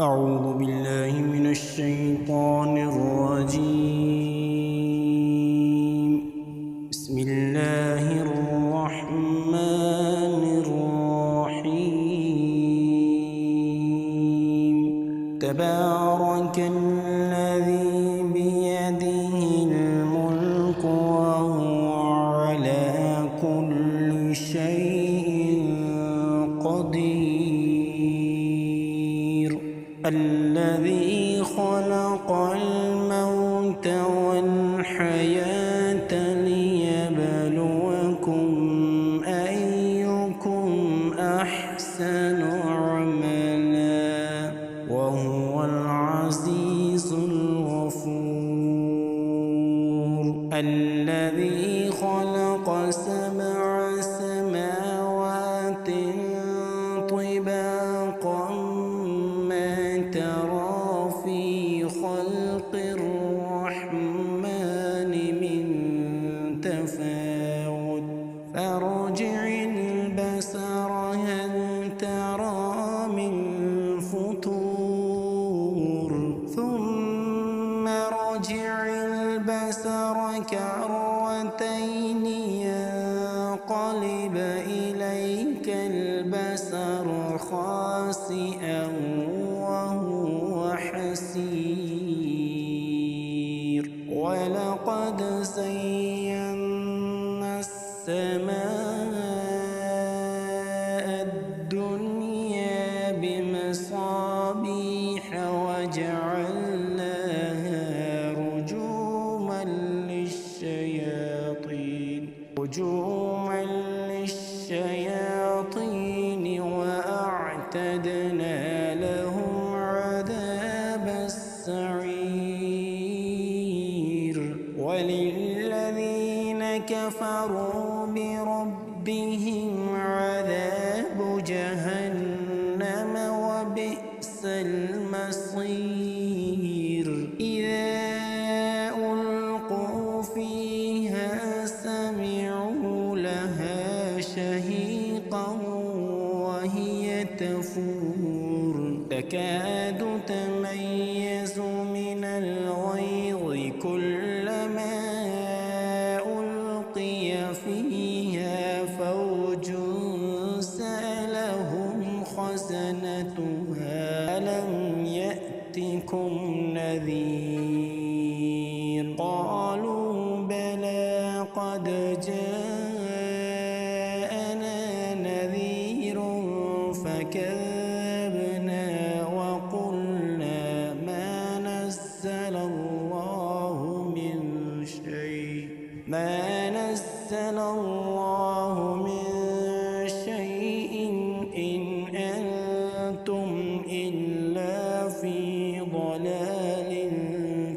أعوذ بالله من الشيطان الرجيم. بسم الله الرحمن الرحيم. تبارك الذي بيده الملك وهو على كل شيء قدير. الذي خلق الموت والحياة ليبلوكم أيكم أحسن عملا وهو العزيز الغفور. الذي خلق 7 سماوات طباقا ترى في خلق الرحمن من تفاوت فارجع البصر هل ترى من فطور ثم ارجع البصر كرتين ينقلب إليك البصر خاسئا وهو حسير. ولقد زينا السماء الدنيا بمصابيح وجعلناها رجوما للشياطين وأعتدنا لهم عذاب السعير. وللذين كفروا بربهم عذاب جهنم وبئس المصير. إذا ألقوا فيها سمعوا لها شهيقا وهي تفور تكاد تميز من الغيظ كلما ألقي فيها فوج سألهم خزنتها ألم يأتكم نذير قالوا بلى قد جاءنا نذير فكذبنا وقلنا ما نزل الله من شيء إن أنتم إلا في ضلال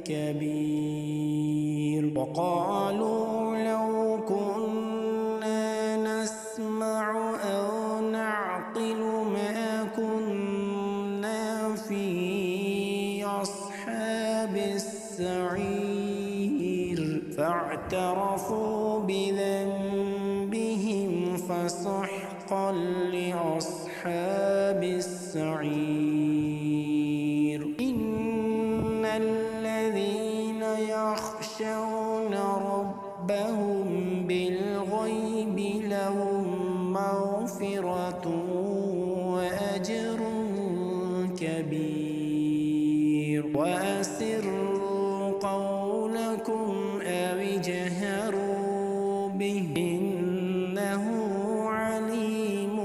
كبير. وقالوا لو كنا نسمع أو نعقل ما كنا في أصحاب السعير فاعترفوا بذنبهم فسحقا لأصحاب السعير. إن الذين يخشون ربهم بالغيب لهم مغفرة وأجر كبير. وأسروا قولكم أو اجهروا به إنه عليم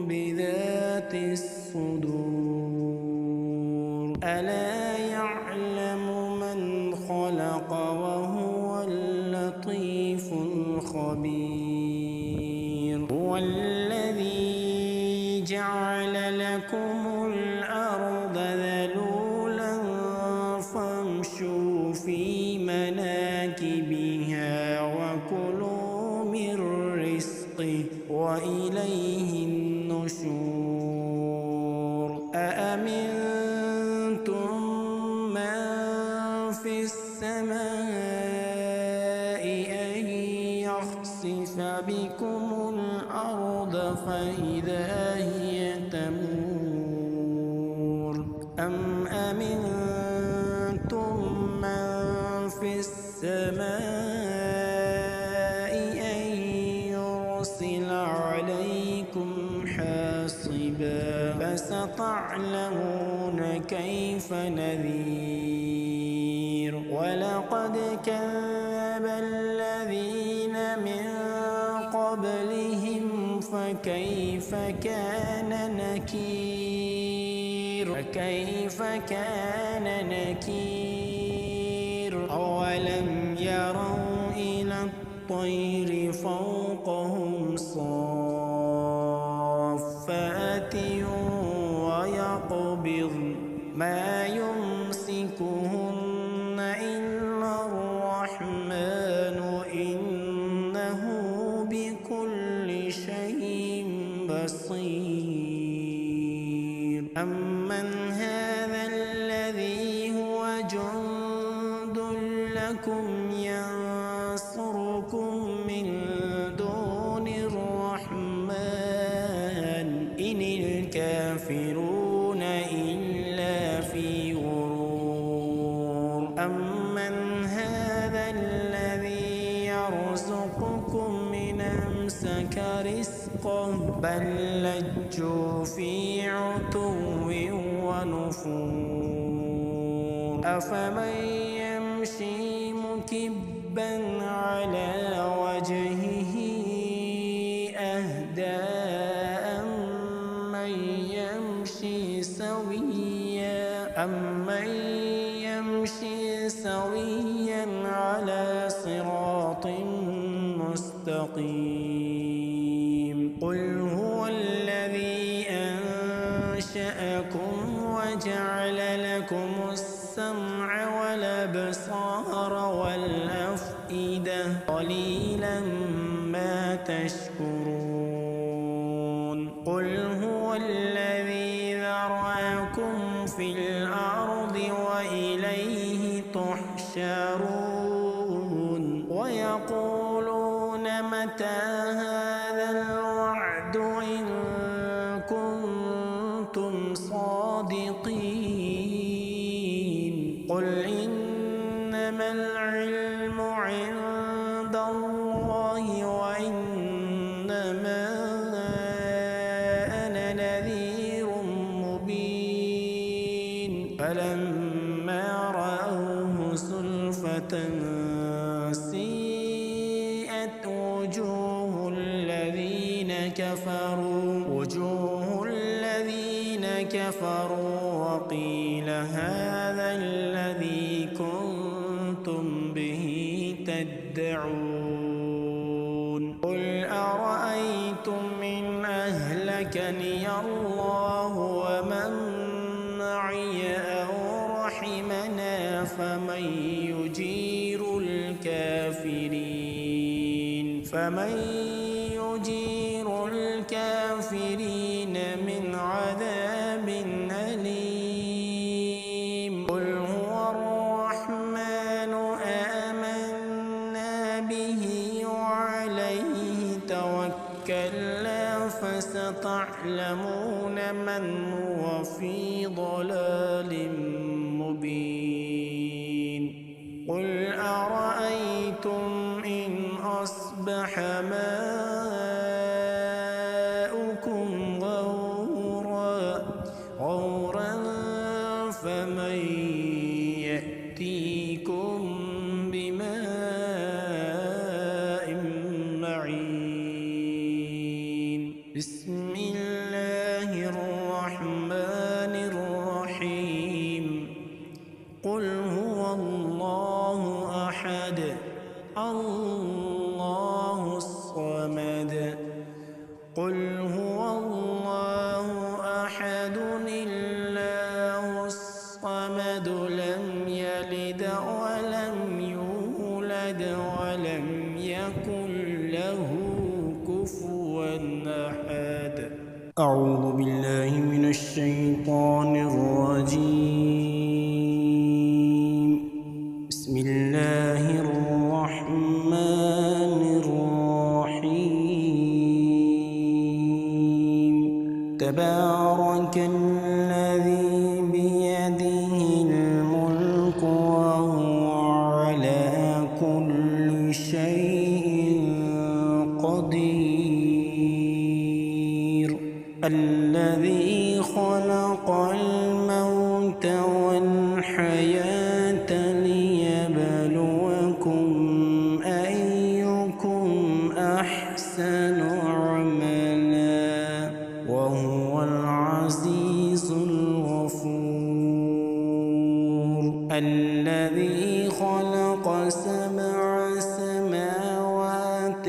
بذات الصدور. ألا يعلم من خلق وهو اللطيف الخبير. هو الذي جعل لكم الأرض ذلولا فامشوا في مناكبها وكلوا من رزقه وإليه النشور. أأمنتم من في السماء أن يخسف بكم الأرض فإذا هي تمور أم أمنتم من في السماء أن يرسل عليكم حاصبا فستعلمون كيف نذير ولقد كذب الذين من قبلهم فكيف كان نكير أولم يروا إلى الطير فوقهم صافات ويقبضن ما يمسكهن إلا الرحمن إنه بكل شيء بصير أمن هذا الذي هو جند لكم ينصركم من دون الرحمن إن الكافرون إلا في غرور أمن هذا الذي يرزقكم من أمسك رزقه بل لجوا في عتو ونفور أفمن يمشي مكبا على وجهه أهدى أمن يمشي سويا على صراط مستقيم قل هو الذي أنشأكم وجعل لكم السمع والأبصار والأفئدة قليلا ما تشكرون قل هو الذي ذرأكم في الأرض وإليه تحشرون ويقولون متى هذا الوعد إن كنتم صادقين قل إنما العلم عند الله وإنما أنا نذير مبين فلما رأوه زلفة سيئت وجوه الذين كفروا وقيل هذا الذي كنتم به تدعون قل أرأيتم إن أهلكني الله ومن معي أو رحمنا فمن يجير الكافرين من عذاب أليم قل هو الرحمن آمنا به وعليه توكلنا فستعلمون من هو في ضلال مبين قل أرأيتم إن أصبح ماؤكم غورا فمن يأتيكم بماء معين بسم الله الرحمن الرحيم قل هو الله أحد الله الصمد قل هو الله أحد الله الصمد لم يلد ولم يولد ولم يكن له كفوا أحد أعوذ بالله من الشيطان الرجيم بسم الله الرحمن الرحيم تبارك الذي بيده الذي خلق 7 سماوات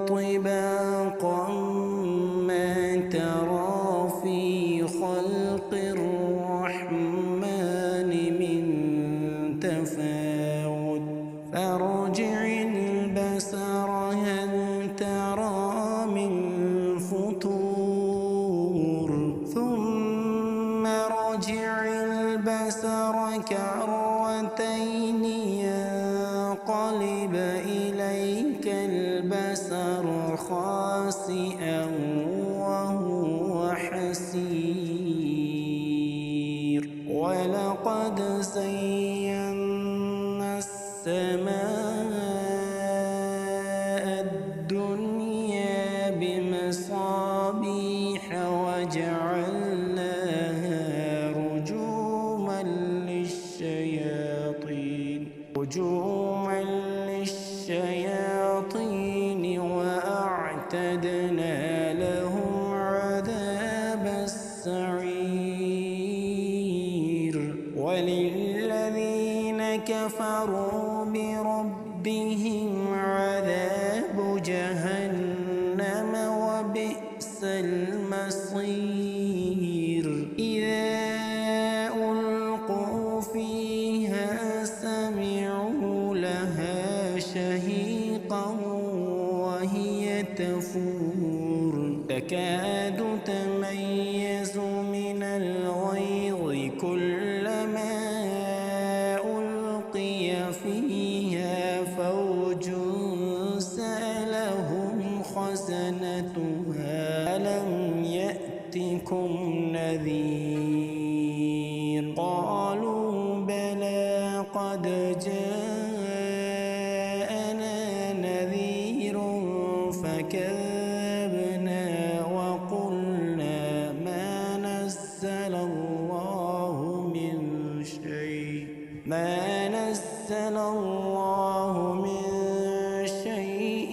طباقا ما ترى في خلق الرحمن من تفاوت فارجع البصر هل ترى من فطور ثم ارجع البصر كرتين ينقلب إليك البصر خاسئا وهو حسير ولقد زينا السماء الدنيا بمصابيح وجعلناها رجوما للشياطين وأعتدنا لهم عذاب السعير وللذين كفروا بربهم عذاب جهنم وبئس المصير إذا ألقوا فيها سمعوا لها شهيقا وهي تفور تكاد تميز من الغيظ كلما ألقي فيها فوج سألهم خزنتها ألم يأتكم نذير قالوا بلى قد جاءنا نذير فكذبنا وقلنا ما نزل الله من شيء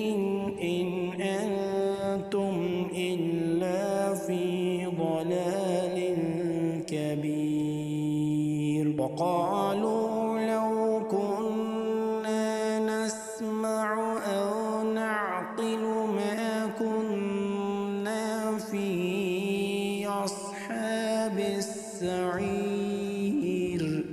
إن أنتم إلا في ضلال كبير وقالوا لو كنا نسمع أو نعقل ما كنا في أصحاب السعير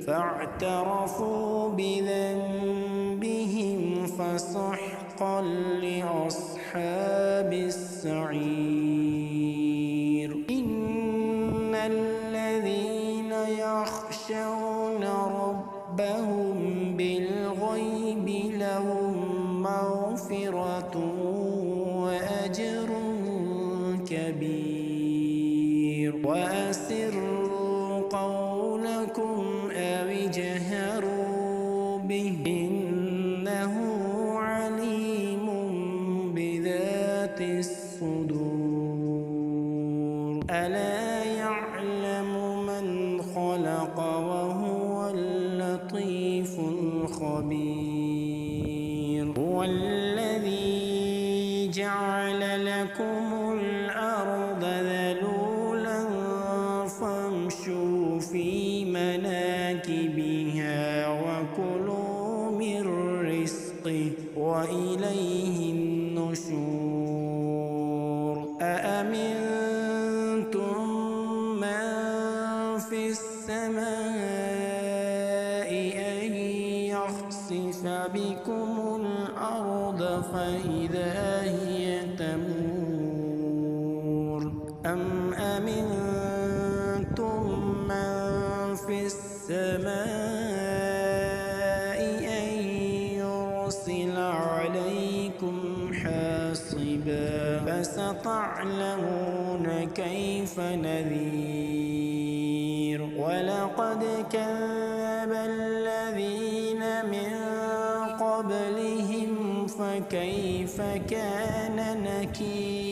فاعترفوا بذنبهم فسحقا لأصحاب السعير إن الذين يخشون ربهم بالغيب لهم مغفرة وأجر كبير وأسروا قولكم أو اجهروا به إنه عليم بذات الصدور ألا يعلم من خلق وهو اللطيف الخبير هو الذي جعل لكم الأرض ذلولا فامشوا في مناكبها وكلوا من رزقه وإليه النشور أأمنتم من في السماء أن يخسف بكم الأرض فإذا هي تمور أم أمنتم من في السماء أن يرسل عليكم حاصبا فستعلمون كيف نذير ولقد كذب الذين من قبلهم فكيف كان نكير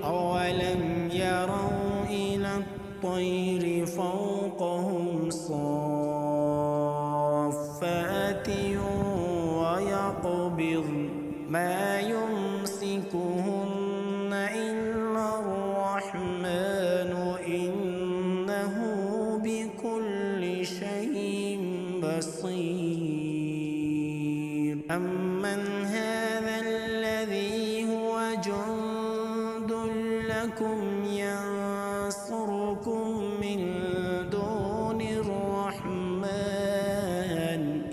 أولم يروا إلى الطير فوقهم صافات ويقبض ما يمسكهن إلا الرحمن لكم ينصركم من دون الرحمن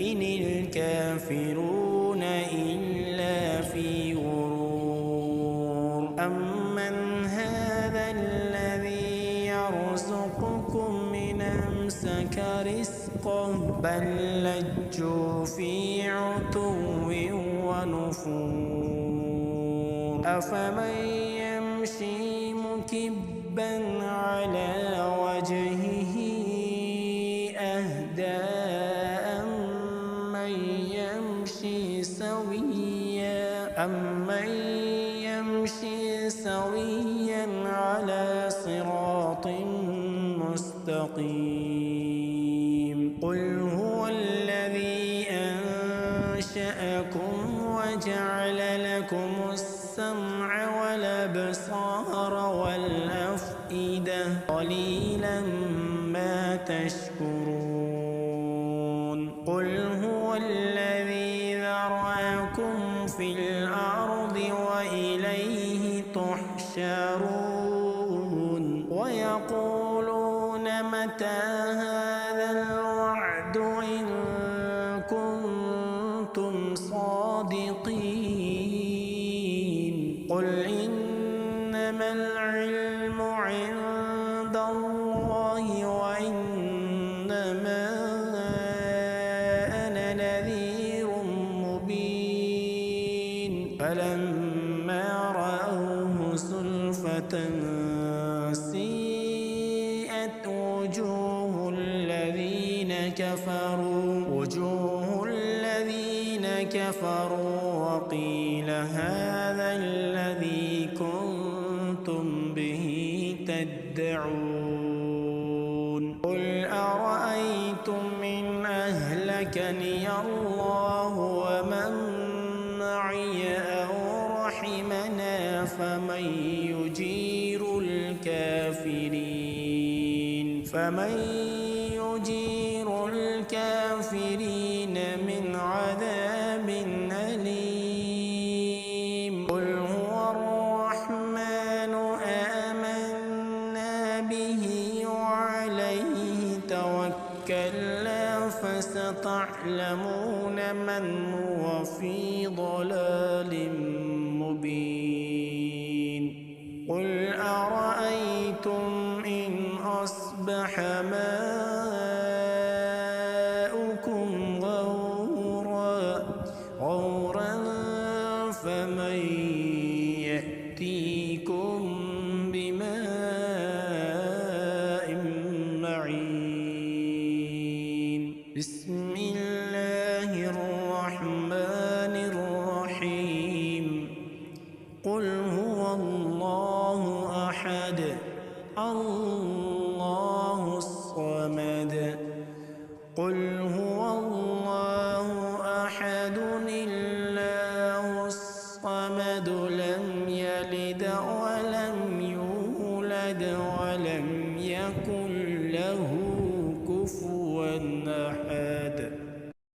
إن الكافرون إلا في غرور أمن هذا الذي يرزقكم إن أمسك رزقه بل لجوا في عتو ونفور أفمن يمشي مكبا على وجهه أهدى أمن يمشي سويا على صراط مستقيم قل هو الذي أنشأكم وجعل لكم السمع والأبصار والأفئدة قليلا ما تشكرون قل هو الذي ذرأكم في الأرض وإليه تحشرون ويقولون متى هذا الوعد إن كنتم صادقين قل إنما العلم عند الله وإنما أنا نذير مبين فلما رأوه زلفة سيئت وجوه الذين كفروا وقيل هذا الذي كنتم به تدعون قل أرأيتم إن أهلكني الله ومن معي أو رحمنا فمن يجير الكافرين من عذاب أليم قل هو الرحمن آمنا به وعليه توكلنا فستعلمون من هو في ضلال مبين قل أرأيتم إن أصبح ماؤكم غورا فمن يأتيكم بماء معين بسم الله الرحمن الرحيم قل هو الله أحد الله الصمد قل هو الله أحد الله الصمد لم يلد ولم يولد ولم يكن له كفوا أحد